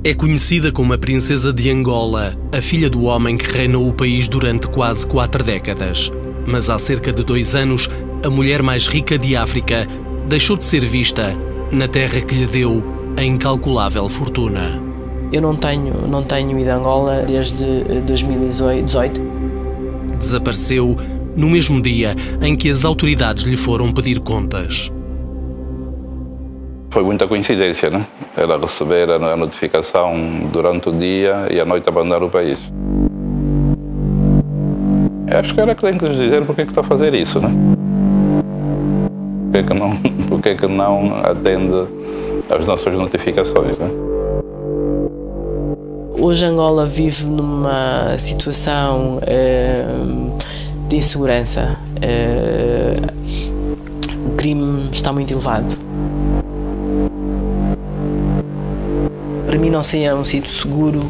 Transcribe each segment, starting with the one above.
É conhecida como a Princesa de Angola, a filha do homem que reinou o país durante quase 4 décadas. Mas há cerca de 2 anos, a mulher mais rica de África deixou de ser vista na terra que lhe deu a incalculável fortuna. Eu não tenho ido a Angola desde 2018. Desapareceu no mesmo dia em que as autoridades lhe foram pedir contas. Foi muita coincidência, né? Ela receber a notificação durante o dia e à noite abandonar o país. Acho que ela que tem que nos dizer porque é que está a fazer isso, né? Porque é que não atende às nossas notificações, né? Hoje Angola vive numa situação de insegurança. O crime está muito elevado. Para mim não seria um sítio seguro,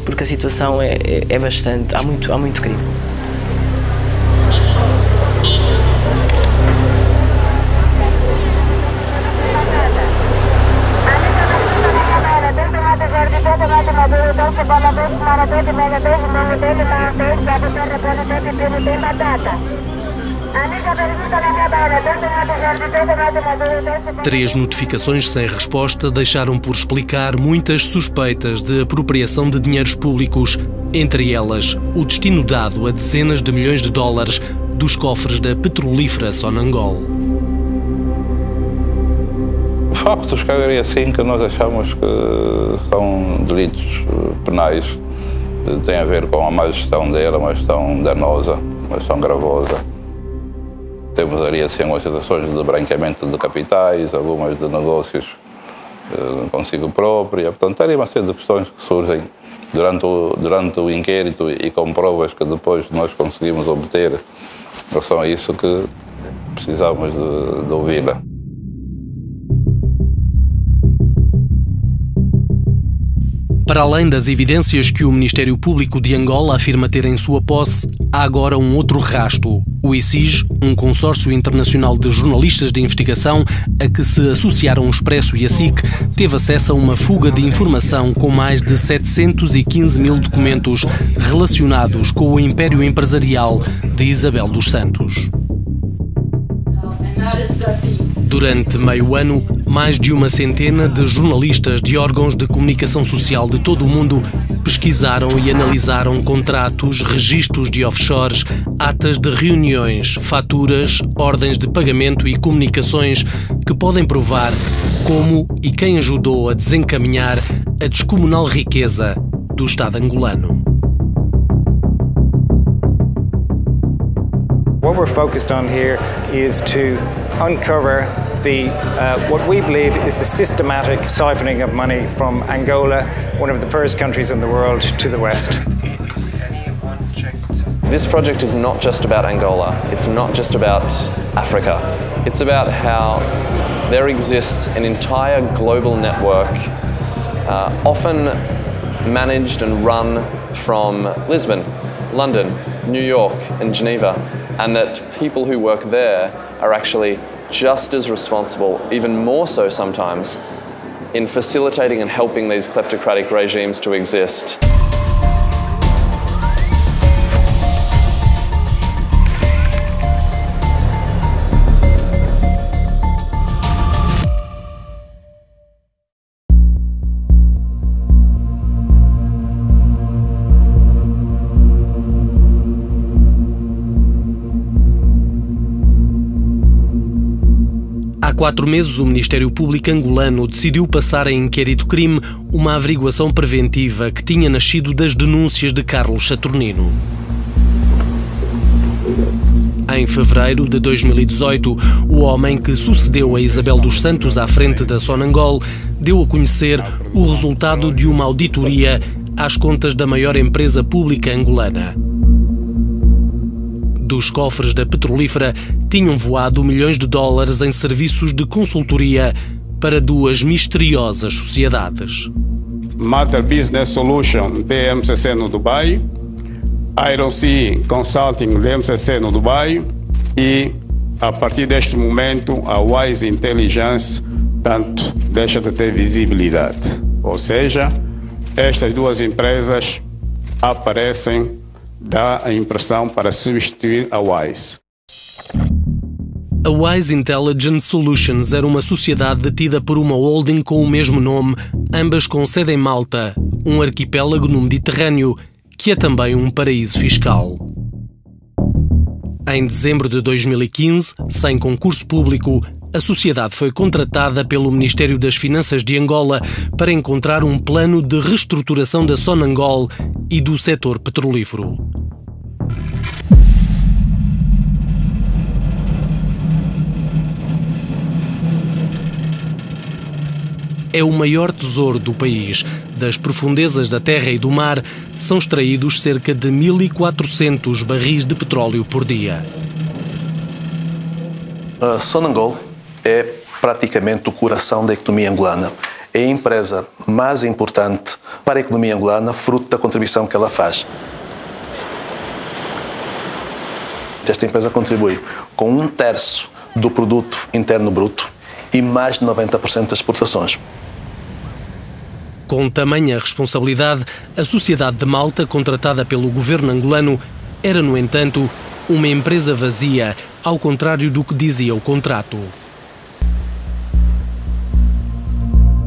porque a situação é bastante... Há muito crime. Três notificações sem resposta deixaram por explicar muitas suspeitas de apropriação de dinheiros públicos, entre elas o destino dado a dezenas de milhões de dólares dos cofres da petrolífera Sonangol. Factos, assim, que nós achamos que são delitos penais. Tem a ver com a má gestão dela, uma gestão danosa, uma gestão gravosa. Temos ali assim umas situações de branqueamento de capitais, algumas de negócios consigo própria. Portanto, ali uma série de questões que surgem durante o inquérito e com provas que depois nós conseguimos obter. Em relação a isso que precisamos de ouvi-la. Para além das evidências que o Ministério Público de Angola afirma ter em sua posse, há agora um outro rasto. O ICIJ, um consórcio internacional de jornalistas de investigação a que se associaram o Expresso e a SIC, teve acesso a uma fuga de informação com mais de 715 mil documentos relacionados com o império empresarial de Isabel dos Santos. Durante meio ano, mais de uma centena de jornalistas de órgãos de comunicação social de todo o mundo pesquisaram e analisaram contratos, registros de offshores, atas de reuniões, faturas, ordens de pagamento e comunicações que podem provar como e quem ajudou a desencaminhar a descomunal riqueza do Estado angolano. What we're focused on here is to uncover what we believe is the systematic siphoning of money from Angola, one of the poorest countries in the world, to the West. This project is not just about Angola, it's not just about Africa. It's about how there exists an entire global network, often managed and run from Lisbon, London, New York and Geneva, and that people who work there are actually just as responsible, even more so sometimes, in facilitating and helping these kleptocratic regimes to exist. Há 4 meses, o Ministério Público angolano decidiu passar em inquérito-crime uma averiguação preventiva que tinha nascido das denúncias de Carlos Saturnino. Em fevereiro de 2018, o homem que sucedeu a Isabel dos Santos à frente da Sonangol deu a conhecer o resultado de uma auditoria às contas da maior empresa pública angolana. Dos cofres da petrolífera tinham voado milhões de dólares em serviços de consultoria para 2 misteriosas sociedades. Matter Business Solution, DMCC no Dubai, Iron Sea Consulting, DMCC no Dubai e, a partir deste momento, a Wise Intelligence, tanto deixa de ter visibilidade. Ou seja, estas duas empresas aparecem, dá a impressão para substituir a Wise. A Wise Intelligence Solutions era uma sociedade detida por uma holding com o mesmo nome, ambas com sede em Malta, um arquipélago no Mediterrâneo, que é também um paraíso fiscal. Em dezembro de 2015, sem concurso público, a sociedade foi contratada pelo Ministério das Finanças de Angola para encontrar um plano de reestruturação da Sonangol e do setor petrolífero. É o maior tesouro do país. Das profundezas da terra e do mar, são extraídos cerca de 1.400 barris de petróleo por dia. A Sonangol é praticamente o coração da economia angolana. É a empresa mais importante para a economia angolana, fruto da contribuição que ela faz. Esta empresa contribui com 1/3 do produto interno bruto e mais de 90% das exportações. Com tamanha responsabilidade, a Sociedade de Malta, contratada pelo governo angolano, era, no entanto, uma empresa vazia, ao contrário do que dizia o contrato.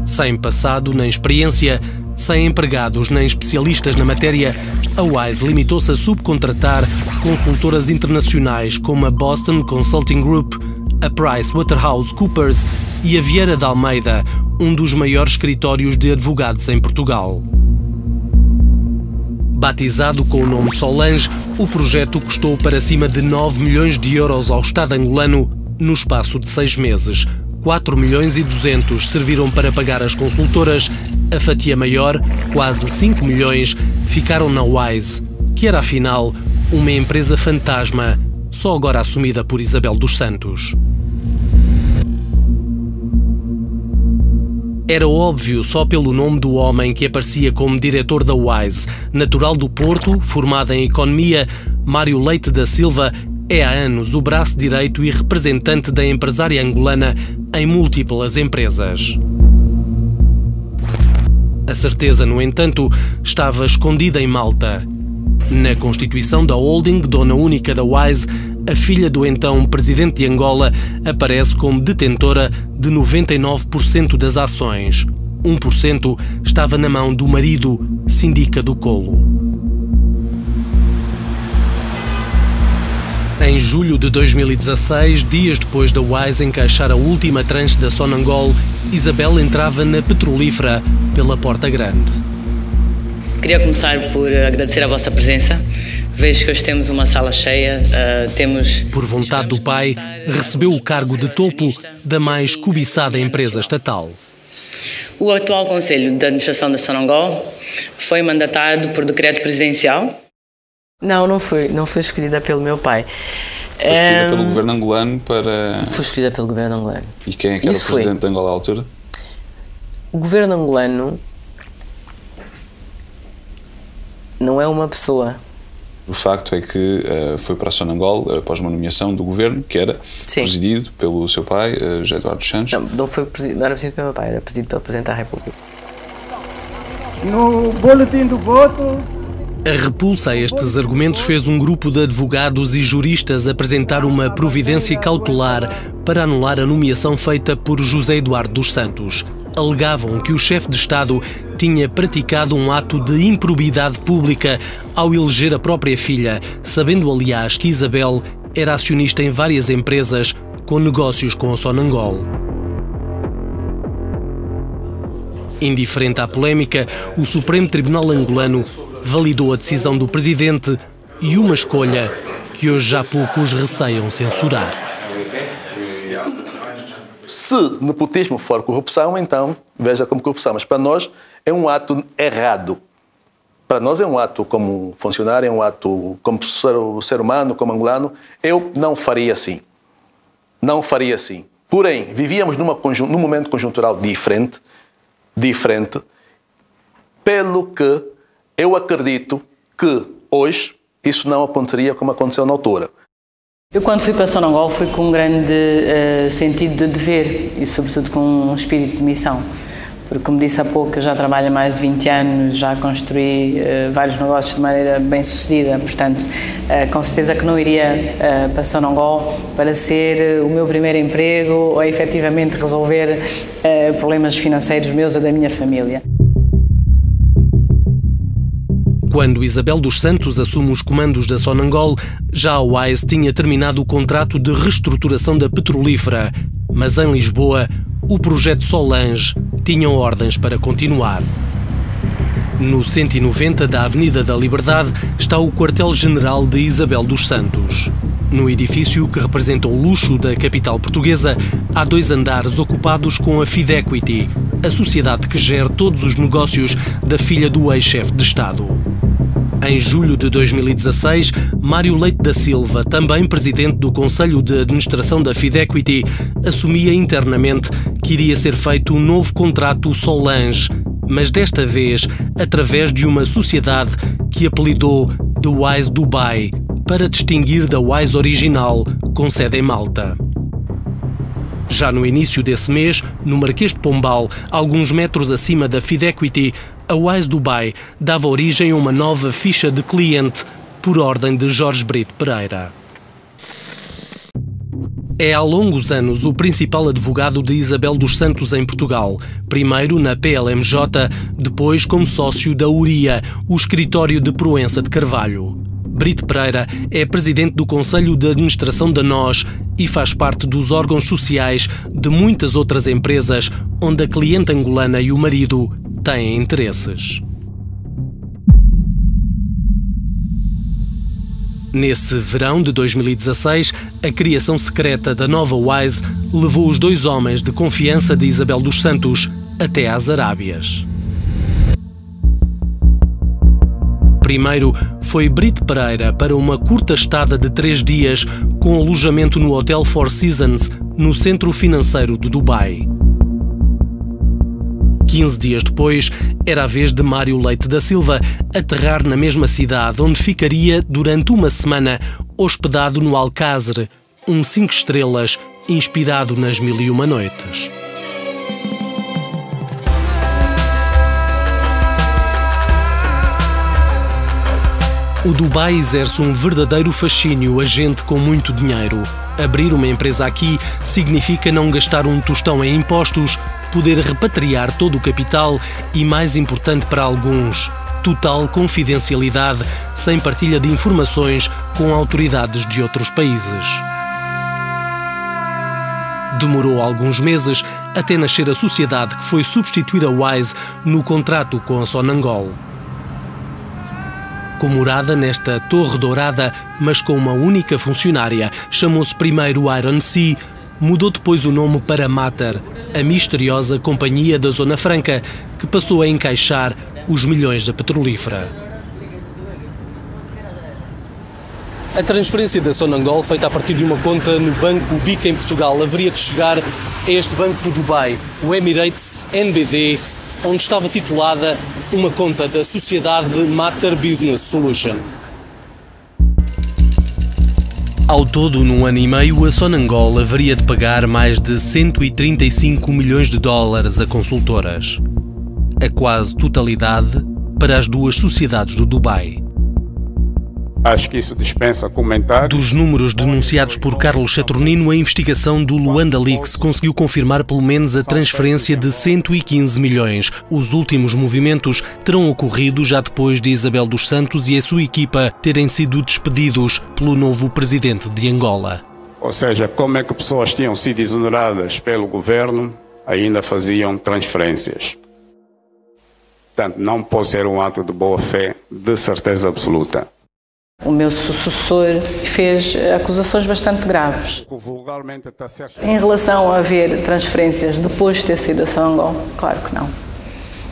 Sem passado nem experiência, sem empregados nem especialistas na matéria, a Wise limitou-se a subcontratar consultoras internacionais como a Boston Consulting Group, a PricewaterhouseCoopers e a Vieira de Almeida, um dos maiores escritórios de advogados em Portugal. Batizado com o nome Solange, o projeto custou para cima de 9 milhões de euros ao Estado angolano no espaço de 6 meses. 4 milhões e 200 serviram para pagar as consultoras, a fatia maior, quase 5 milhões, ficaram na Wise, que era afinal uma empresa fantasma, só agora assumida por Isabel dos Santos. Era óbvio só pelo nome do homem que aparecia como diretor da Wise. Natural do Porto, formado em Economia, Mário Leite da Silva é há anos o braço direito e representante da empresária angolana em múltiplas empresas. A certeza, no entanto, estava escondida em Malta. Na constituição da holding, dona única da Wise, a filha do então presidente de Angola aparece como detentora de 99% das ações. 1% estava na mão do marido, Sindica do Colo. Em julho de 2016, dias depois da Wise encaixar a última tranche da Sonangol, Isabel entrava na petrolífera pela Porta Grande. Queria começar por agradecer a vossa presença. Vejo que hoje temos uma sala cheia. Por vontade do pai, recebeu o cargo de topo da mais cobiçada empresa estatal. O atual Conselho de Administração da Sonangol foi mandatado por decreto presidencial. Não foi escolhida pelo meu pai. Foi escolhida pelo governo angolano para... Foi escolhida pelo governo angolano. E quem é que era o presidente de Angola à altura? O governo angolano não é uma pessoa. O facto é que foi para a Sonangol após uma nomeação do governo, que era presidido pelo seu pai, José Eduardo dos Santos. Não era presidido pelo meu pai, era presidido pelo Presidente da República. No boletim do voto... A repulsa a estes argumentos fez um grupo de advogados e juristas apresentar uma providência cautelar para anular a nomeação feita por José Eduardo dos Santos. Alegavam que o chefe de Estado tinha praticado um ato de improbidade pública ao eleger a própria filha, sabendo, aliás, que Isabel era acionista em várias empresas com negócios com a Sonangol. Indiferente à polémica, o Supremo Tribunal angolano validou a decisão do presidente e uma escolha que hoje já poucos receiam censurar. Se nepotismo for corrupção, então veja como corrupção. Mas para nós é um ato errado. Para nós é um ato como funcionário, é um ato como ser humano, como angolano. Eu não faria assim. Não faria assim. Porém, vivíamos num momento conjuntural diferente, pelo que eu acredito que hoje isso não aconteceria como aconteceu na altura. Eu, quando fui para Sonangol, fui com um grande sentido de dever e, sobretudo, com um espírito de missão, porque, como disse há pouco, eu já trabalho há mais de 20 anos, já construí vários negócios de maneira bem sucedida, portanto, com certeza que não iria para Sonangol para ser o meu primeiro emprego ou efetivamente resolver problemas financeiros meus ou da minha família. Quando Isabel dos Santos assume os comandos da Sonangol, já a Wise tinha terminado o contrato de reestruturação da petrolífera, mas em Lisboa, o projeto Solange tinha ordens para continuar. No 190 da Avenida da Liberdade está o quartel-general de Isabel dos Santos. No edifício, que representa o luxo da capital portuguesa, há 2 andares ocupados com a Fidequity, a sociedade que gera todos os negócios da filha do ex-chefe de Estado. Em julho de 2016, Mário Leite da Silva, também presidente do Conselho de Administração da Fidequity, assumia internamente que iria ser feito um novo contrato Solange, mas desta vez através de uma sociedade que apelidou de Wise Dubai, para distinguir da Wise original, com sede em Malta. Já no início desse mês, no Marquês de Pombal, alguns metros acima da Fidequity, a Wise Dubai dava origem a uma nova ficha de cliente por ordem de Jorge Brito Pereira. É há longos anos o principal advogado de Isabel dos Santos em Portugal, primeiro na PLMJ, depois como sócio da URIA, o escritório de Proença de Carvalho. Brito Pereira é presidente do Conselho de Administração da NOS e faz parte dos órgãos sociais de muitas outras empresas onde a cliente angolana e o marido têm interesses. Nesse verão de 2016, a criação secreta da nova Wise levou os 2 homens de confiança de Isabel dos Santos até às Arábias. Primeiro foi Brito Pereira para uma curta estada de 3 dias com alojamento no Hotel Four Seasons, no centro financeiro de Dubai. 15 dias depois, era a vez de Mário Leite da Silva aterrar na mesma cidade, onde ficaria durante uma semana hospedado no Alcázar, um 5 estrelas inspirado nas 1001 Noites. O Dubai exerce um verdadeiro fascínio a gente com muito dinheiro. Abrir uma empresa aqui significa não gastar um tostão em impostos, poder repatriar todo o capital e, mais importante para alguns, total confidencialidade, sem partilha de informações com autoridades de outros países. Demorou alguns meses até nascer a sociedade que foi substituir a Wise no contrato com a Sonangol. Com morada nesta torre dourada, mas com uma única funcionária, chamou-se primeiro Iron Sea, mudou depois o nome para Mater, a misteriosa companhia da Zona Franca, que passou a encaixar os milhões da petrolífera. A transferência da Sonangol, feita a partir de uma conta no Banco BIC em Portugal, haveria de chegar a este banco do Dubai, o Emirates NBD, onde estava titulada uma conta da sociedade Mater Business Solution. Ao todo, num ano e meio, a Sonangol haveria de pagar mais de 135 milhões de dólares a consultoras. A quase totalidade para as 2 sociedades do Dubai. Acho que isso dispensa comentários. Dos números denunciados por Carlos Saturnino, a investigação do Luanda Leaks conseguiu confirmar pelo menos a transferência de 115 milhões. Os últimos movimentos terão ocorrido já depois de Isabel dos Santos e a sua equipa terem sido despedidos pelo novo presidente de Angola. Ou seja, como é que pessoas tinham sido exoneradas pelo governo, ainda faziam transferências. Portanto, não pode ser um ato de boa-fé, de certeza absoluta. O meu sucessor fez acusações bastante graves. Em relação a haver transferências depois de ter saído da Sonangol, claro que não.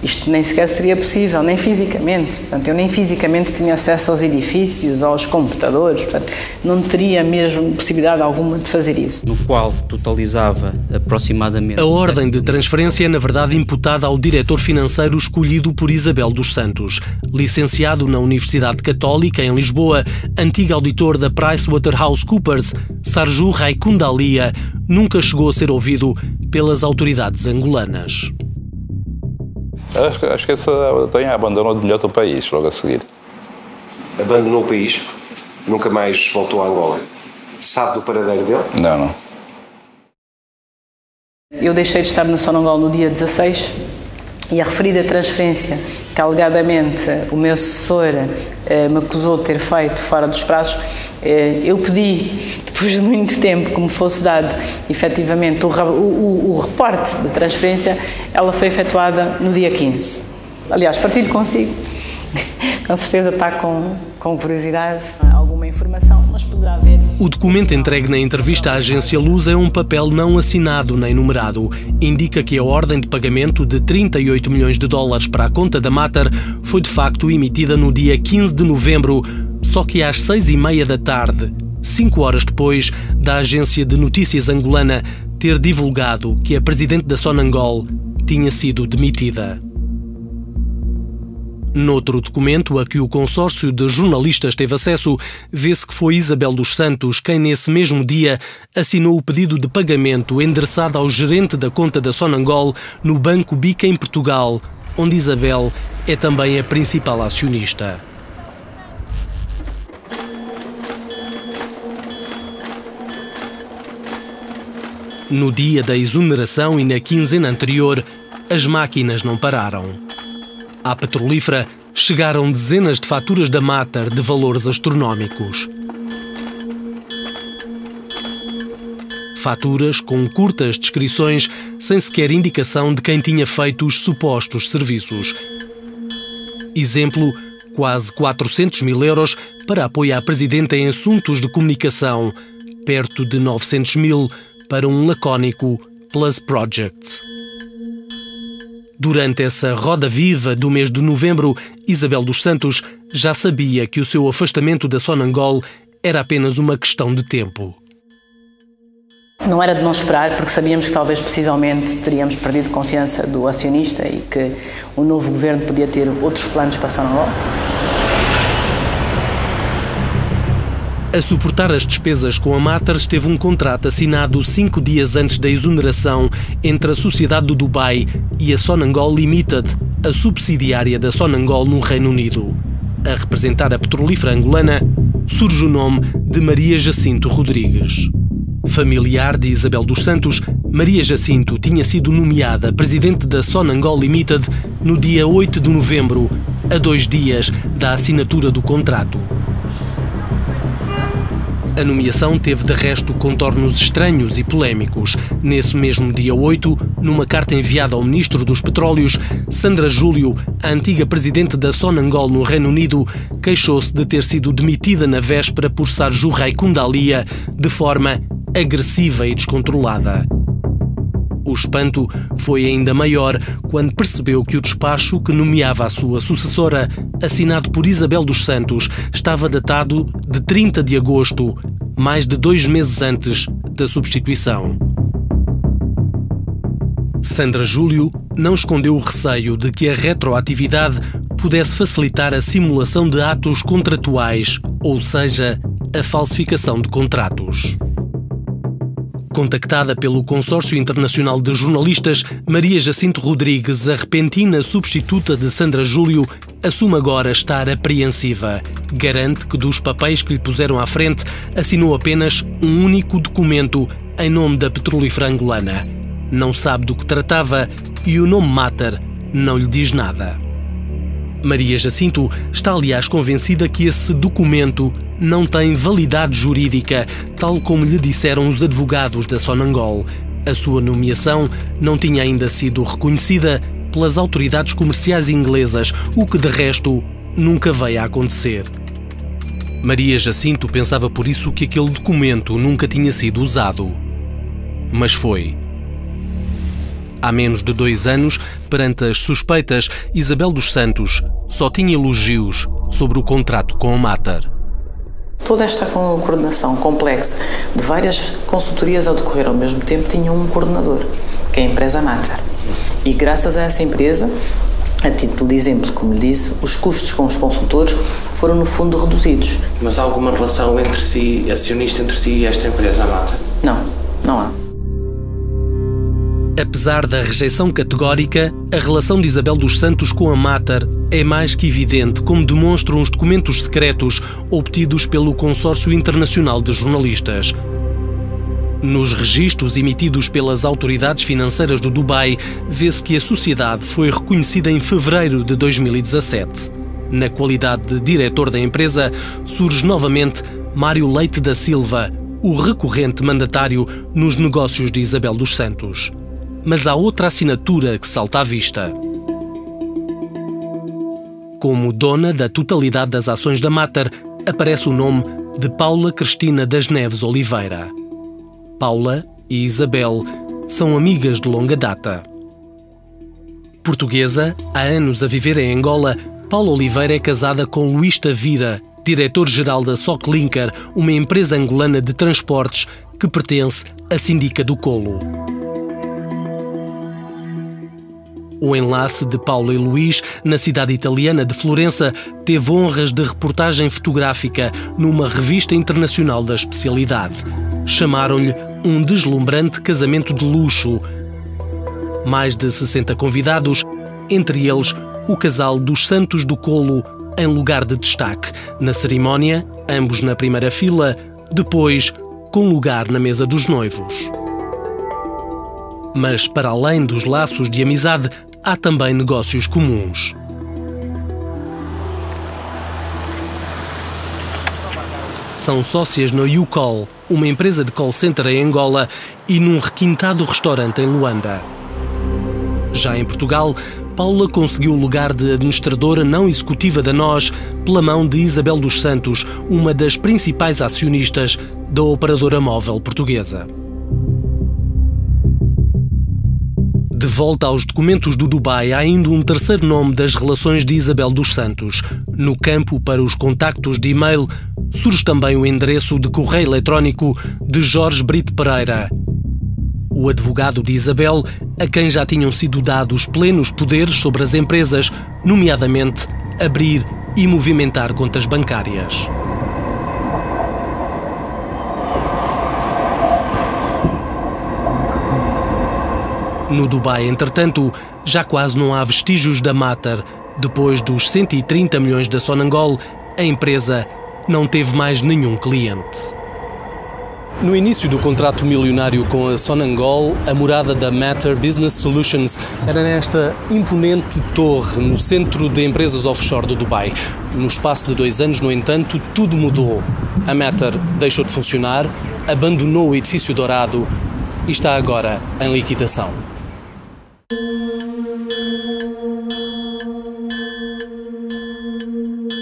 Isto nem sequer seria possível, nem fisicamente. Portanto, eu nem fisicamente tinha acesso aos edifícios, aos computadores. Portanto, não teria mesmo possibilidade alguma de fazer isso. No qual totalizava aproximadamente... A ordem de transferência é, na verdade, imputada ao diretor financeiro escolhido por Isabel dos Santos. Licenciado na Universidade Católica, em Lisboa, antigo auditor da PricewaterhouseCoopers, Sarju Raikundalia nunca chegou a ser ouvido pelas autoridades angolanas. Acho que esse abandonou de melhor do país, logo a seguir. Abandonou o país? Nunca mais voltou a Angola? Sabe do paradeiro dele? Não. Eu deixei de estar na Sonangol no dia 16 e a referida transferência que alegadamente o meu assessor me acusou de ter feito fora dos prazos, eu pedi, depois de muito tempo, que me fosse dado efetivamente o reporte da transferência. Ela foi efetuada no dia 15. Aliás, partilho consigo, com certeza está com curiosidade, alguma informação, mas poderá haver. O documento entregue na entrevista à agência Luz é um papel não assinado nem numerado. Indica que a ordem de pagamento de 38 milhões de dólares para a conta da Mater foi de facto emitida no dia 15 de novembro, só que às 6h30 da tarde, 5 horas depois da agência de notícias angolana ter divulgado que a presidente da Sonangol tinha sido demitida. Noutro documento a que o consórcio de jornalistas teve acesso, vê-se que foi Isabel dos Santos quem, nesse mesmo dia, assinou o pedido de pagamento endereçado ao gerente da conta da Sonangol no Banco Bica, em Portugal, onde Isabel é também a principal acionista. No dia da exoneração e na quinzena anterior, as máquinas não pararam. À petrolífera chegaram dezenas de faturas da Mater de valores astronómicos. Faturas com curtas descrições, sem sequer indicação de quem tinha feito os supostos serviços. Exemplo, quase 400 mil euros para apoio à presidenta em assuntos de comunicação, perto de 900 mil para um lacónico Plus Project. Durante essa roda viva do mês de novembro, Isabel dos Santos já sabia que o seu afastamento da Sonangol era apenas uma questão de tempo. Não era de não esperar, porque sabíamos que talvez, possivelmente, teríamos perdido confiança do acionista e que o novo governo podia ter outros planos para a Sonangol. A suportar as despesas com a Mater esteve um contrato assinado 5 dias antes da exoneração entre a Sociedade do Dubai e a Sonangol Limited, a subsidiária da Sonangol no Reino Unido. A representar a petrolífera angolana surge o nome de Maria Jacinto Rodrigues. Familiar de Isabel dos Santos, Maria Jacinto tinha sido nomeada presidente da Sonangol Limited no dia 8 de novembro, a 2 dias da assinatura do contrato. A nomeação teve, de resto, contornos estranhos e polémicos. Nesse mesmo dia 8, numa carta enviada ao Ministro dos Petróleos, Sandra Júlio, a antiga presidente da Sonangol no Reino Unido, queixou-se de ter sido demitida na véspera por Sarju Raikundaliya de forma agressiva e descontrolada. O espanto foi ainda maior quando percebeu que o despacho que nomeava a sua sucessora, assinado por Isabel dos Santos, estava datado de 30 de agosto, mais de 2 meses antes da substituição. Sandra Júlio não escondeu o receio de que a retroatividade pudesse facilitar a simulação de atos contratuais, ou seja, a falsificação de contratos. Contactada pelo Consórcio Internacional de Jornalistas, Maria Jacinto Rodrigues, a repentina substituta de Sandra Júlio, assume agora estar apreensiva. Garante que dos papéis que lhe puseram à frente, assinou apenas um único documento em nome da petrolífera angolana. Não sabe do que tratava e o nome Mater não lhe diz nada. Maria Jacinto está, aliás, convencida que esse documento não tem validade jurídica, tal como lhe disseram os advogados da Sonangol. A sua nomeação não tinha ainda sido reconhecida pelas autoridades comerciais inglesas, o que, de resto, nunca veio a acontecer. Maria Jacinto pensava por isso que aquele documento nunca tinha sido usado. Mas foi. Há menos de 2 anos, perante as suspeitas, Isabel dos Santos só tinha elogios sobre o contrato com a Mater. Toda esta coordenação complexa de várias consultorias a decorrer ao mesmo tempo tinha um coordenador, que é a empresa Mater. E graças a essa empresa, a título de exemplo, como lhe disse, os custos com os consultores foram no fundo reduzidos. Mas há alguma relação entre si, acionista entre si e esta empresa Mater? Não, não há. Apesar da rejeição categórica, a relação de Isabel dos Santos com a Mater é mais que evidente, como demonstram os documentos secretos obtidos pelo Consórcio Internacional de Jornalistas. Nos registros emitidos pelas autoridades financeiras do Dubai, vê-se que a sociedade foi reconhecida em fevereiro de 2017. Na qualidade de diretor da empresa, surge novamente Mário Leite da Silva, o recorrente mandatário nos negócios de Isabel dos Santos. Mas há outra assinatura que salta à vista. Como dona da totalidade das ações da Mater, aparece o nome de Paula Cristina das Neves Oliveira. Paula e Isabel são amigas de longa data. Portuguesa, há anos a viver em Angola, Paula Oliveira é casada com Luís Tavira, diretor-geral da Soclinker, uma empresa angolana de transportes que pertence à Síndica do Colo. O enlace de Paula e Luís, na cidade italiana de Florença, teve honras de reportagem fotográfica numa revista internacional da especialidade. Chamaram-lhe um deslumbrante casamento de luxo. Mais de 60 convidados, entre eles o casal dos Santos do Colo, em lugar de destaque. Na cerimónia, ambos na primeira fila, depois com lugar na mesa dos noivos. Mas, para além dos laços de amizade, há também negócios comuns. São sócias na YouCall, uma empresa de call center em Angola, e num requintado restaurante em Luanda. Já em Portugal, Paula conseguiu o lugar de administradora não executiva da NOS pela mão de Isabel dos Santos, uma das principais acionistas da operadora móvel portuguesa. De volta aos documentos do Dubai, há ainda um terceiro nome das relações de Isabel dos Santos. No campo para os contactos de e-mail, surge também o endereço de correio eletrónico de Jorge Brito Pereira, o advogado de Isabel, a quem já tinham sido dados plenos poderes sobre as empresas, nomeadamente abrir e movimentar contas bancárias. No Dubai, entretanto, já quase não há vestígios da Mater. Depois dos 130 milhões da Sonangol, a empresa não teve mais nenhum cliente. No início do contrato milionário com a Sonangol, a morada da Mater Business Solutions era nesta imponente torre no centro de empresas offshore do Dubai. No espaço de 2 anos, no entanto, tudo mudou. A Mater deixou de funcionar, abandonou o edifício dourado e está agora em liquidação.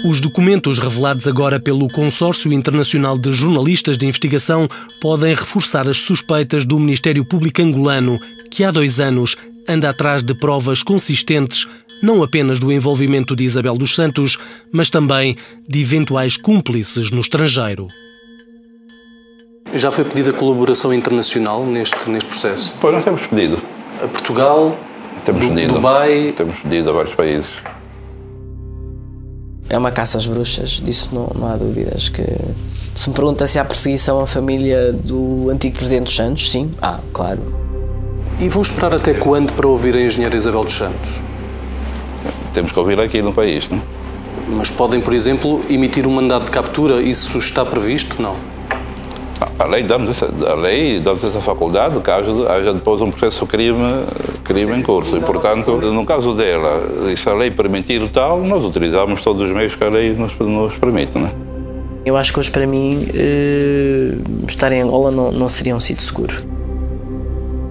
Os documentos revelados agora pelo Consórcio Internacional de Jornalistas de Investigação podem reforçar as suspeitas do Ministério Público angolano, que há 2 anos anda atrás de provas consistentes não apenas do envolvimento de Isabel dos Santos, mas também de eventuais cúmplices no estrangeiro. Já foi pedida colaboração internacional neste processo? Pois nós temos pedido. A Portugal, Dubai... Temos pedido a vários países. É uma caça às bruxas, disso não há dúvidas. Que se me pergunta se há perseguição à família do antigo Presidente dos Santos, sim, claro. E vão esperar até quando para ouvir a engenheira Isabel dos Santos? Temos que ouvir aqui no país, não? Mas podem, por exemplo, emitir um mandado de captura? Isso está previsto? Não. A lei dá-nos essa faculdade caso haja depois um processo de crime em curso. E, portanto, no caso dela, se a lei permitir tal, nós utilizamos todos os meios que a lei nos permite, não é? Eu acho que hoje, para mim, estar em Angola não seria um sítio seguro.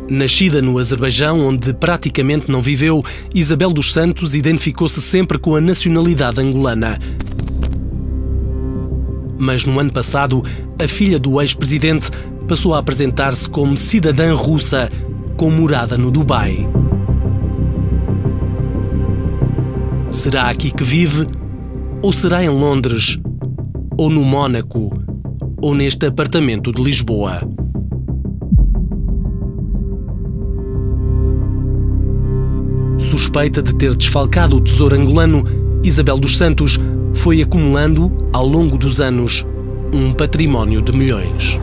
Nascida no Azerbaijão, onde praticamente não viveu, Isabel dos Santos identificou-se sempre com a nacionalidade angolana. Mas no ano passado, a filha do ex-presidente passou a apresentar-se como cidadã russa, com morada no Dubai. Será aqui que vive? Ou será em Londres? Ou no Mónaco? Ou neste apartamento de Lisboa? Suspeita de ter desfalcado o tesouro angolano, Isabel dos Santos foi acumulando, ao longo dos anos, um património de milhões.